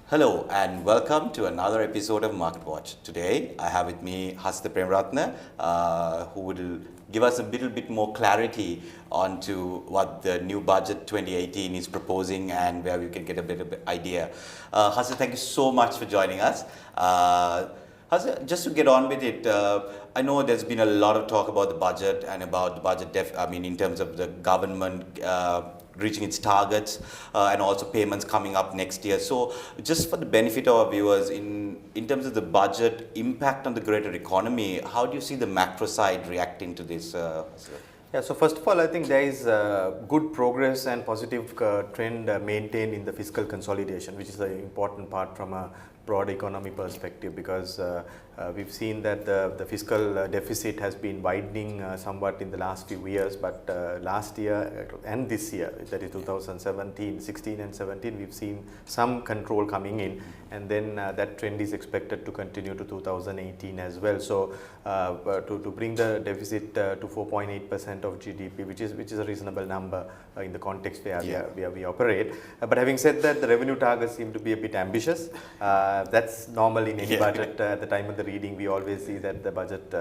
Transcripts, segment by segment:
Hello and welcome to another episode of Market Watch. Today I have with me Hasita Premratna, who will give us a little bit more clarity onto what the new budget 2018 is proposing and where we can get a bit of idea. Hasita, thank you so much for joining us. Hasita, just to get on with it, I know there's been a lot of talk about the budget and about the budget in terms of the government reaching its targets and also payments coming up next year. So just for the benefit of our viewers, in terms of the budget impact on the greater economy, how do you see the macro side reacting to this? Yeah, so first of all, I think there is good progress and positive trend maintained in the fiscal consolidation, which is an important part from a broad economy perspective, because we've seen that the fiscal deficit has been widening somewhat in the last few years, but last year and this year, that is 2017, 16 and 17, we've seen some control coming in, and then that trend is expected to continue to 2018 as well. So to bring the deficit to 4.8% of GDP, which is a reasonable number in the context where we operate. But having said that, the revenue targets seem to be a bit ambitious. That's normal in any budget. At the time of the reading, we always see that the budget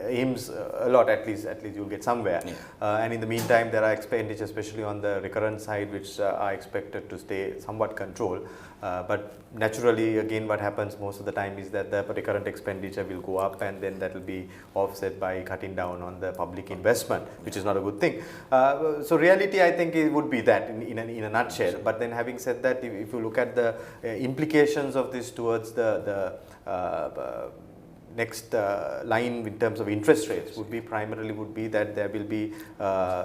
aims a lot, at least you'll get somewhere. And in the meantime, there are expenditures, especially on the recurrent side, which are expected to stay somewhat controlled. But naturally, again, what happens most of the time is that the recurrent expenditure will go up, and then that will be offset by cutting down on the public investment, which is not a good thing. So reality, I think, it would be that in a nutshell. But then having said that, if you look at the implications of this towards the next line in terms of interest rates would be that there will be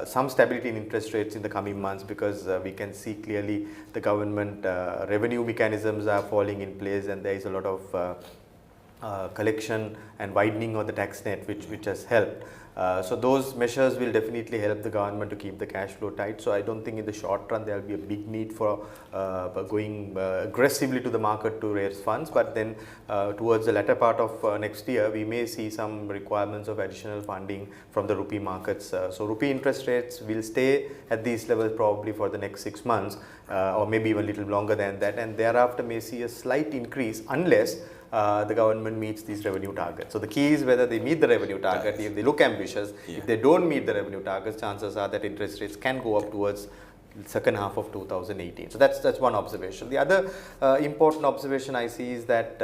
some stability in interest rates in the coming months, because we can see clearly the government revenue mechanisms are falling in place, and there is a lot of collection and widening of the tax net, which has helped. So those measures will definitely help the government to keep the cash flow tight. So I don't think in the short run there will be a big need for going aggressively to the market to raise funds. But then towards the latter part of next year, we may see some requirements of additional funding from the rupee markets. So rupee interest rates will stay at these levels probably for the next 6 months, or maybe even a little longer than that, and thereafter may see a slight increase unless the government meets these revenue targets. So the key is whether they meet the revenue target. If they look ambitious, if they don't meet the revenue targets, chances are that interest rates can go up towards second half of 2018. So that's one observation. The other important observation I see is that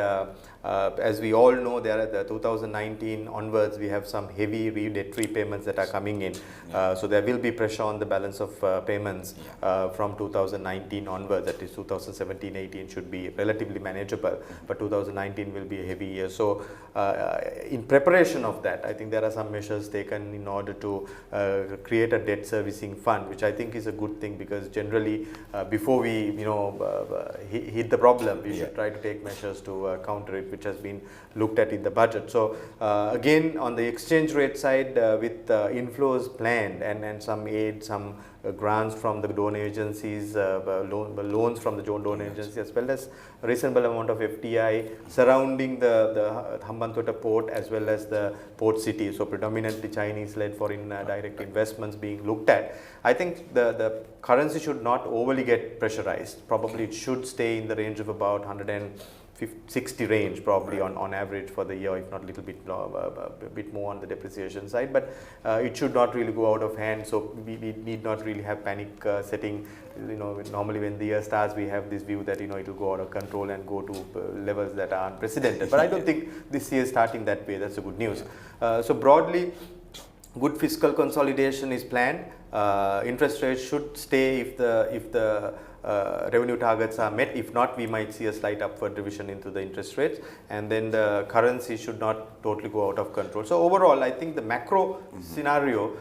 as we all know, there are the 2019 onwards, we have some heavy debt repayments that are coming in. So there will be pressure on the balance of payments from 2019 onwards. That is 2017-18 should be relatively manageable, but 2019 will be a heavy year. So in preparation of that, I think there are some measures taken in order to create a debt servicing fund, which I think is a good thing, because generally before we hit the problem, we should try to take measures to counter it, which has been looked at in the budget. So again, on the exchange rate side, with inflows planned and some aid, some grants from the donor agencies, loans from the donor agencies, as well as a reasonable amount of FDI surrounding the Hambantota port as well as the port city. So predominantly Chinese-led foreign direct investments being looked at. I think the currency should not overly get pressurized. Probably it should stay in the range of about 160 range, probably on average for the year, if not a little bit more on the depreciation side. But it should not really go out of hand. So we need not really have panic setting. Normally when the year starts, we have this view that it will go out of control and go to levels that are unprecedented. But I don't think this year is starting that way. That's a good news. So broadly, good fiscal consolidation is planned. Interest rates should stay if the revenue targets are met. If not, we might see a slight upward revision into the interest rates, and then the currency should not totally go out of control. So overall, I think the macro scenario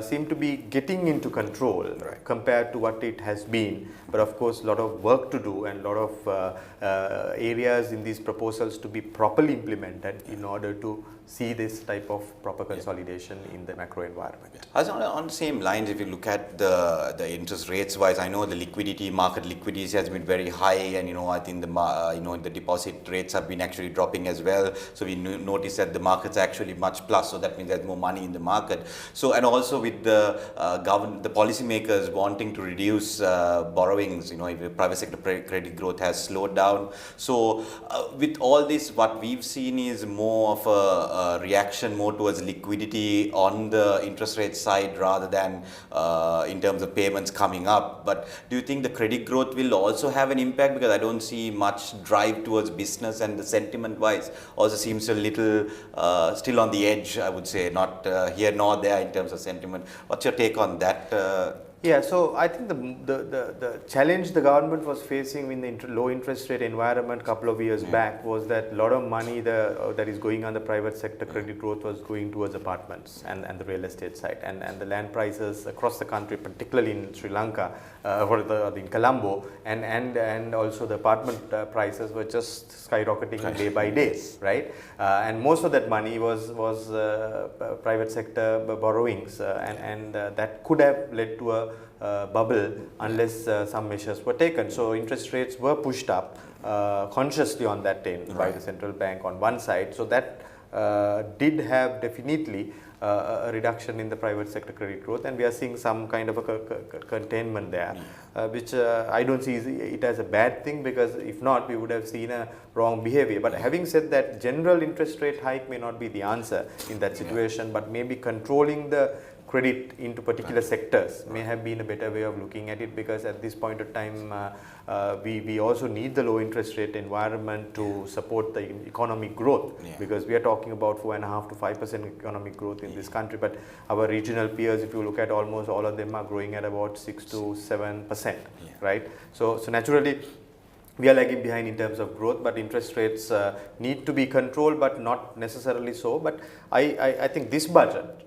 seems to be getting into control compared to what it has been. But of course, a lot of work to do and a lot of areas in these proposals to be properly implemented in order to see this type of proper consolidation in the macro environment. As on the same lines, if you look at the interest rates wise, I know the market liquidity has been very high, and I think the deposit rates have been actually dropping as well. So we notice that the market's actually much plus, so that means there's more money in the market. So, and also with the the policymakers wanting to reduce borrowings, if the private sector credit growth has slowed down. So with all this, what we've seen is more of a reaction more towards liquidity on the interest rate side rather than in terms of payments coming up. But do you think the credit growth will also have an impact? Because I don't see much drive towards business, and the sentiment wise also seems a little still on the edge, I would say, not here nor there in terms of sentiment. What's your take on that? Yeah, so I think the challenge the government was facing in the low interest rate environment a couple of years back was that a lot of money that is going on the private sector credit growth was going towards apartments and the real estate side, and the land prices across the country, particularly in Sri Lanka, in Colombo, and also the apartment prices were just skyrocketing day by day, right? And most of that money was private sector borrowings, and that could have led to a bubble unless some measures were taken. So interest rates were pushed up consciously on that end by the central bank on one side. So that did have definitely a reduction in the private sector credit growth, and we are seeing some kind of a containment there, which I don't see it as a bad thing, because if not, we would have seen a wrong behavior. But having said that, general interest rate hike may not be the answer in that situation, but maybe controlling the credit into particular sectors may have been a better way of looking at it, because at this point of time we also need the low interest rate environment to support the economic growth, because we are talking about 4.5% to 5% economic growth in this country, but our regional peers, if you look at, almost all of them are growing at about 6 to 7%, right? So naturally we are lagging behind in terms of growth, but interest rates need to be controlled, but not necessarily so. But I think this budget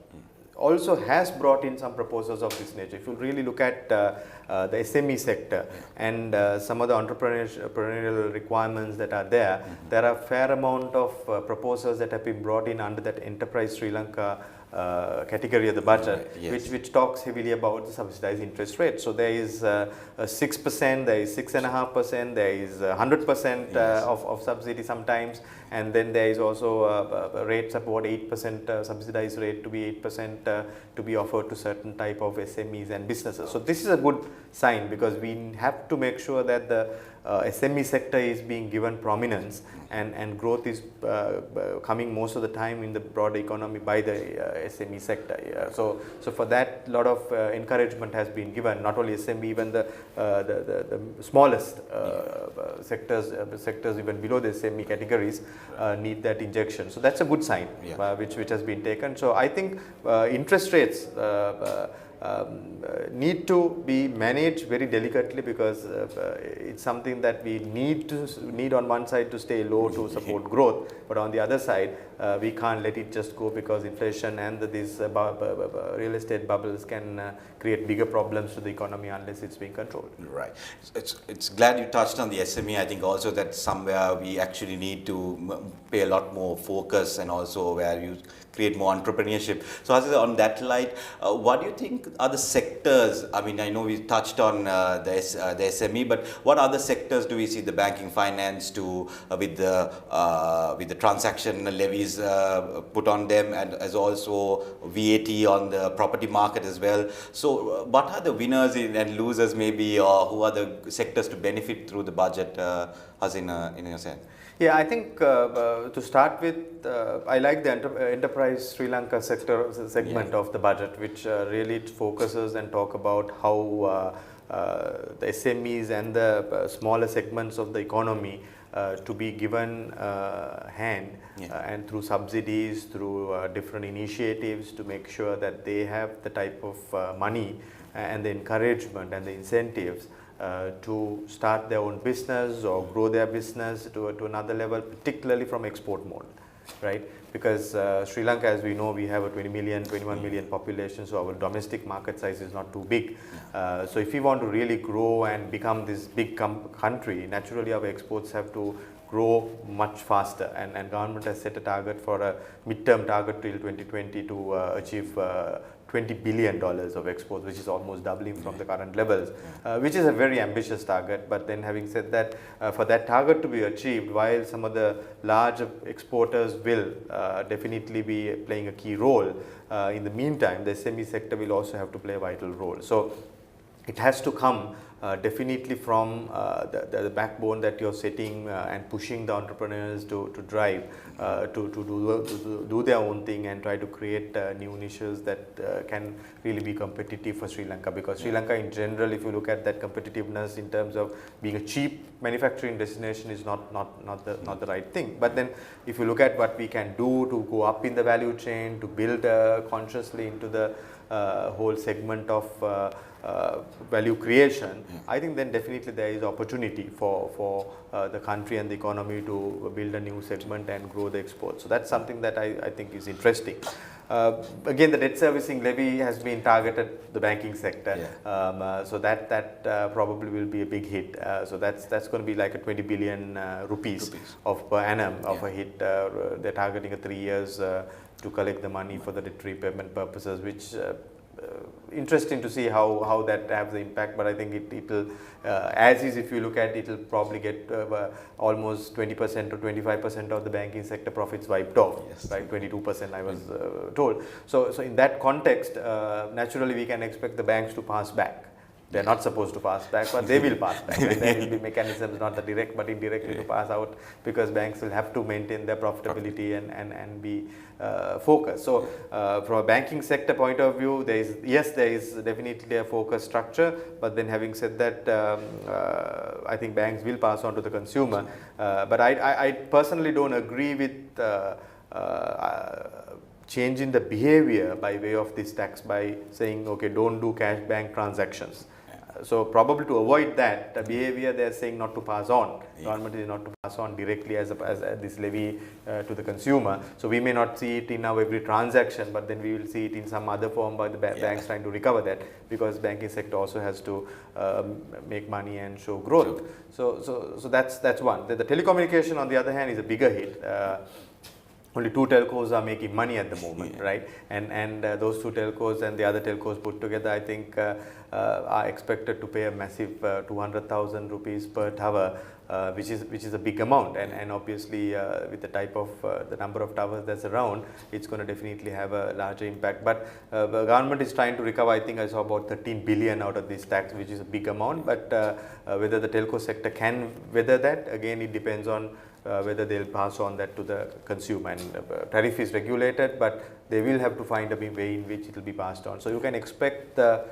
also has brought in some proposals of this nature. If you really look at the SME sector and some of the entrepreneurial requirements that are there, there are a fair amount of proposals that have been brought in under that Enterprise Sri Lanka category of the budget, which talks heavily about the subsidized interest rate. So there is 6%, there is 6.5%, there is 100% of subsidy sometimes, and then there is also rates about 8% subsidized rate to be 8% to be offered to certain type of SMEs and businesses. So this is a good sign, because we have to make sure that the SME sector is being given prominence, and growth is coming most of the time in the broader economy by the SME sector. So for that, a lot of encouragement has been given. Not only SME, even the smallest sectors even below the SME categories need that injection. So that's a good sign, which has been taken. So I think interest rates need to be managed very delicately, because it's something that we need on one side to stay low to support growth, but on the other side we can't let it just go, because inflation and these real estate bubbles can create bigger problems to the economy unless it's being controlled. Right. It's glad you touched on the SME. I think also that somewhere we actually need to pay a lot more focus, and also where you create more entrepreneurship. So on that light, what do you think are the sectors? I mean, I know we touched on the SME, but what other sectors do we see the banking finance with the transaction levies put on them, and as also VAT on the property market as well? So what are the winners and losers maybe, or who are the sectors to benefit through the budget, in your sense? Yeah, I think to start with, I like the Enterprise Sri Lanka segment of the budget, which really focuses and talk about how the SMEs and the smaller segments of the economy to be given hand and through subsidies, through different initiatives, to make sure that they have the type of money and the encouragement and the incentives to start their own business or grow their business to another level, particularly from export mode. right? Because Sri Lanka, as we know, we have a 20 million, 21 million population, so our domestic market size is not too big. So if we want to really grow and become this big country, naturally our exports have to grow much faster, and government has set a target for a midterm target till 2020 to achieve $20 billion of exports, which is almost doubling from the current levels, which is a very ambitious target. But then having said that, for that target to be achieved, while some of the large exporters will definitely be playing a key role, in the meantime, the SME sector will also have to play a vital role. So it has to come definitely from the backbone that you're setting and pushing the entrepreneurs to drive, to do their own thing and try to create new niches that can really be competitive for Sri Lanka. Because Sri Lanka in general, if you look at that competitiveness in terms of being a cheap manufacturing destination, is not the right thing. But then if you look at what we can do to go up in the value chain, to build consciously into the whole segment of value creation, I think then definitely there is opportunity for the country and the economy to build a new segment and grow the exports. So that's something that I think is interesting. Again, the debt servicing levy has been targeted the banking sector, so that probably will be a big hit. So that's going to be like a 20 billion rupees of per annum of a hit. They're targeting a 3 years to collect the money for the debt repayment purposes, which interesting to see how that has the impact. But I think it will, as is, if you look at it, will probably get almost 20% to 25% of the banking sector profits wiped off, right? 22% I was told. So in that context, naturally we can expect the banks to pass back. They're not supposed to pass back, but they will pass back. There will be mechanisms, not the direct but indirectly, to pass out, because banks will have to maintain their profitability and be focused. So from a banking sector point of view, there is definitely a focused structure. But then having said that, I think banks will pass on to the consumer. But I personally don't agree with changing the behavior by way of this tax by saying, okay, don't do cash bank transactions. So probably to avoid that, the behavior they are saying not to pass on. Government is not to pass on directly as this levy to the consumer. So we may not see it in our every transaction, but then we will see it in some other form by the banks trying to recover that, because banking sector also has to make money and show growth. So that's one. The telecommunication, on the other hand, is a bigger hit. Only 2 telcos are making money at the moment, right? And those 2 telcos and the other telcos put together, I think, are expected to pay a massive 200,000 rupees per tower, which is a big amount. And obviously, with the type of the number of towers that's around, it's going to definitely have a larger impact. But the government is trying to recover. I think I saw about 13 billion out of this tax, which is a big amount. But whether the telco sector can weather that, again, it depends on whether they'll pass on that to the consumer. And tariff is regulated, but they will have to find a way in which it will be passed on. So you can expect the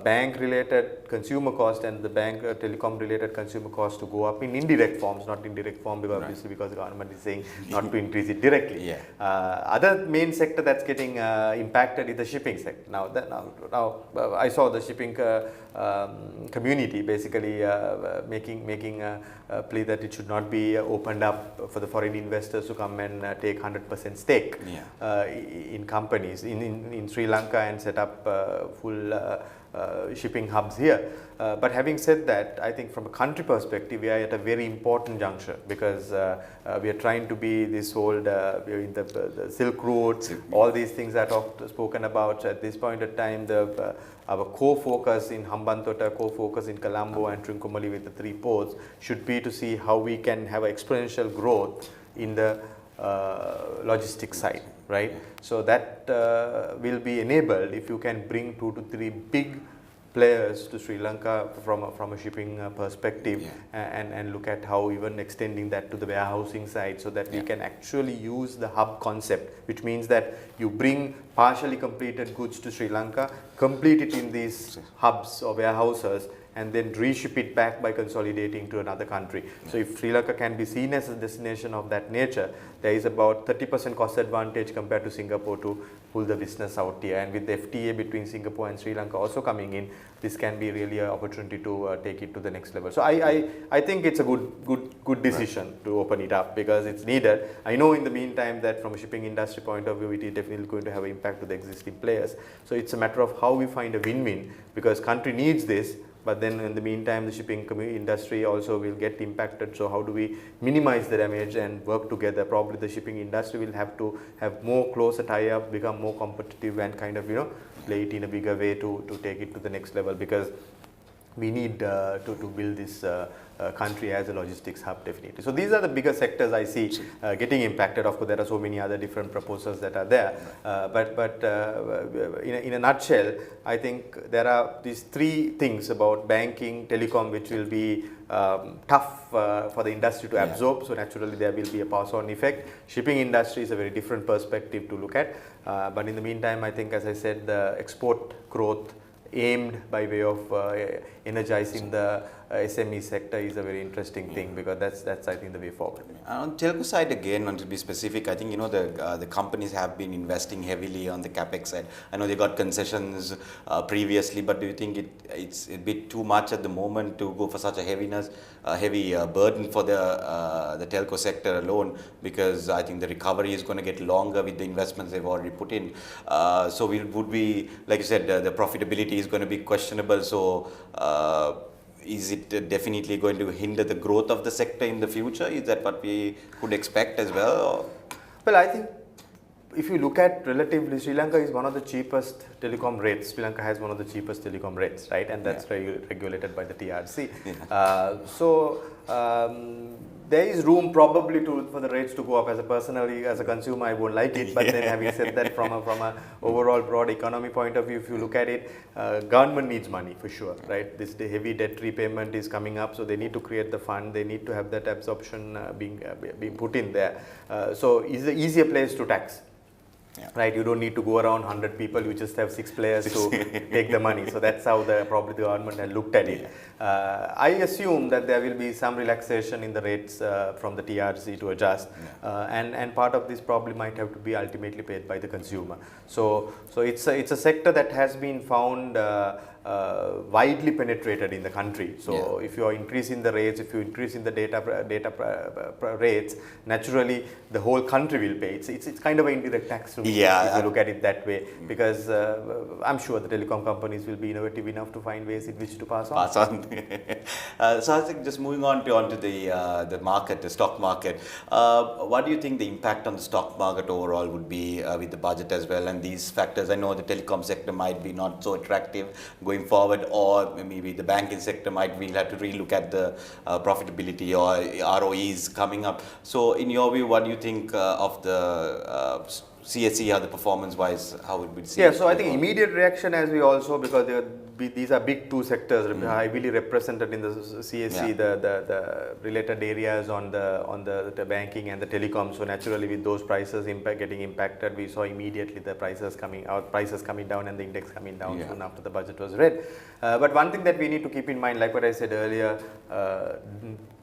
bank related consumer cost and the bank telecom related consumer cost to go up in indirect forms, not in direct form, because obviously because the government is saying not to increase it directly. Other main sector that's getting impacted is the shipping sector. Now I saw the shipping community basically making a plea that it should not be opened up for the foreign investors to come and take 100% stake in companies in Sri Lanka and set up full shipping hubs here. But having said that, I think from a country perspective, we are at a very important juncture, because we are trying to be this old, we are in the Silk Route, all these things that are spoken about. So at this point of time, our core focus in Hambantota, core focus in Colombo and Trincomalee with the 3 ports should be to see how we can have exponential growth in the logistics side, right? So that will be enabled if you can bring 2 to 3 big players to Sri Lanka from a shipping perspective, and look at how even extending that to the warehousing side, so that we can actually use the hub concept, which means that you bring partially completed goods to Sri Lanka, complete it in these hubs or warehouses, and then reship it back by consolidating to another country. So if Sri Lanka can be seen as a destination of that nature, there is about 30% cost advantage compared to Singapore to pull the business out here. And with the FTA between Singapore and Sri Lanka also coming in, this can be really an opportunity to take it to the next level. So I think it's a good decision to open it up because it's needed. I know in the meantime that from a shipping industry point of view, it is definitely going to have an impact to the existing players. So it's a matter of how we find a win-win because country needs this, but then in the meantime the shipping industry also will get impacted. So how do we minimize the damage and work together? Probably the shipping industry will have to have more closer tie-up, become more competitive and kind of play it in a bigger way to take it to the next level because we need to build this country as a logistics hub definitely. So these are the bigger sectors I see getting impacted. Of course, there are so many other different proposals that are there. But in a nutshell, I think there are these three things about banking, telecom, which will be tough for the industry to absorb. So naturally, there will be a pass-on effect. Shipping industry is a very different perspective to look at. But in the meantime, I think, as I said, the export growth aimed by way of energizing the SME sector is a very interesting thing because that's I think the way forward. On telco side again, to be specific, I think the companies have been investing heavily on the capex side. I know they got concessions previously, but do you think it's a bit too much at the moment to go for such a heavy burden for the telco sector alone? Because I think the recovery is going to get longer with the investments they've already put in. So would we, like you said, the profitability is going to be questionable. So is it definitely going to hinder the growth of the sector in the future? Is that what we could expect as well? Or? Well, I think if you look at relatively, Sri Lanka is one of the cheapest telecom rates. Sri Lanka has one of the cheapest telecom rates, right? And that's regulated by the TRC. There is room probably for the rates to go up. As a consumer, I won't like it. But then having said that, from a overall broad economy point of view, if you look at it, government needs money for sure, right? The heavy debt repayment is coming up, so they need to create the fund. They need to have that absorption being put in there. So it's an easier place to tax. Yeah. Right, you don't need to go around 100 people, you just have 6 players to take the money. So that's how probably the government has looked at it. I assume that there will be some relaxation in the rates from the TRC to adjust, and part of this probably might have to be ultimately paid by the consumer. So it's a sector that has been found widely penetrated in the country. So if you are increasing the rates, if you increase in the data rates, naturally the whole country will pay. It's kind of an indirect tax if you look at it that way, because I'm sure the telecom companies will be innovative enough to find ways in which to pass on. So I think just moving onto the market, the stock market, what do you think the impact on the stock market overall would be with the budget as well and these factors? I know the telecom sector might be not so attractive going forward, or maybe the banking sector we'll have to relook at the profitability or ROEs coming up. So in your view, what do you think of the CSE, how the performance-wise, how it would see? Yeah, so I think immediate reaction, as we also, because these are big two sectors heavily represented in the CSE, the related areas on the banking and the telecom. So naturally, with those prices getting impacted, we saw immediately the prices coming down and the index coming down soon after the budget was read. But one thing that we need to keep in mind, like what I said earlier,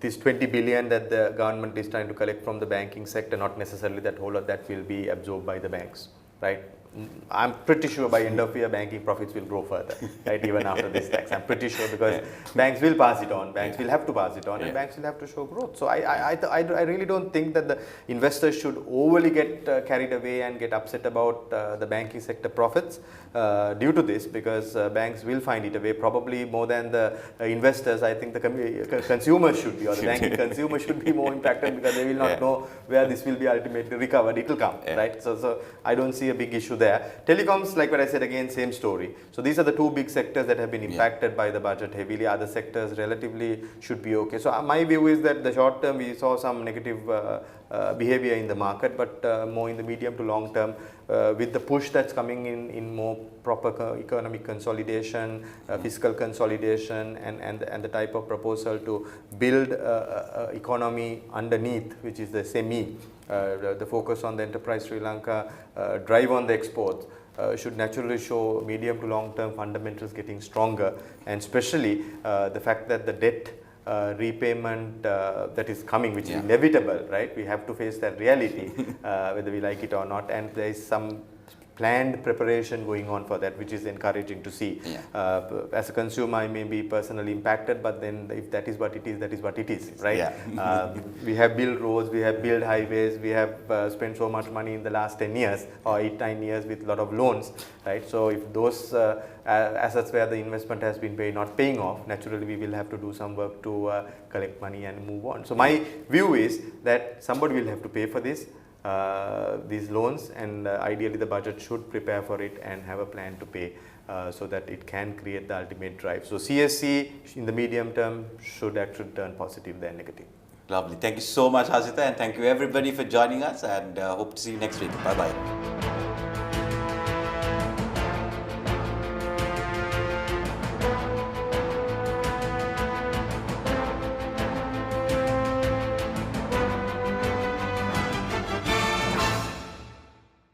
this 20 billion that the government is trying to collect from the banking sector, not necessarily that whole of that will be absorbed by the banks, right? I'm pretty sure by end of year banking profits will grow further, right? Even after this tax, I'm pretty sure, because banks will pass it on, banks will have to pass it on, and banks will have to show growth. So I really don't think that the investors should overly get carried away and get upset about the banking sector profits due to this, because banks will find it a way, probably more than the investors. I think the consumers should be, or the banking consumers should be more impacted, because they will not know where this will be ultimately recovered. It will come, right? So I don't see a big issue there. Telecoms, like what I said, again, same story. So these are the two big sectors that have been impacted by the budget heavily. Other sectors relatively should be okay. So my view is that the short term we saw some negative behavior in the market, but more in the medium to long term, with the push that's coming in more proper economic consolidation, fiscal consolidation, and the type of proposal to build economy underneath, which is the SME, the focus on the enterprise Sri Lanka, drive on the exports. should naturally show medium to long term fundamentals getting stronger, and especially the fact that the debt repayment that is coming, which is inevitable, right? We have to face that reality, whether we like it or not, and there is some planned preparation going on for that, which is encouraging to see. As a consumer, I may be personally impacted, but then if that is what it is, that is what it is, right? We have built roads, we have built highways, we have spent so much money in the last 10 years or 8-9 years with a lot of loans, right? So if those assets where the investment has been not paying off, naturally we will have to do some work to collect money and move on. So my view is that somebody will have to pay for this. These loans, and ideally the budget should prepare for it and have a plan to pay so that it can create the ultimate drive. So CSC in the medium term should actually turn positive than negative. Lovely. Thank you so much, Hasita, and thank you everybody for joining us, and hope to see you next week. Bye-bye.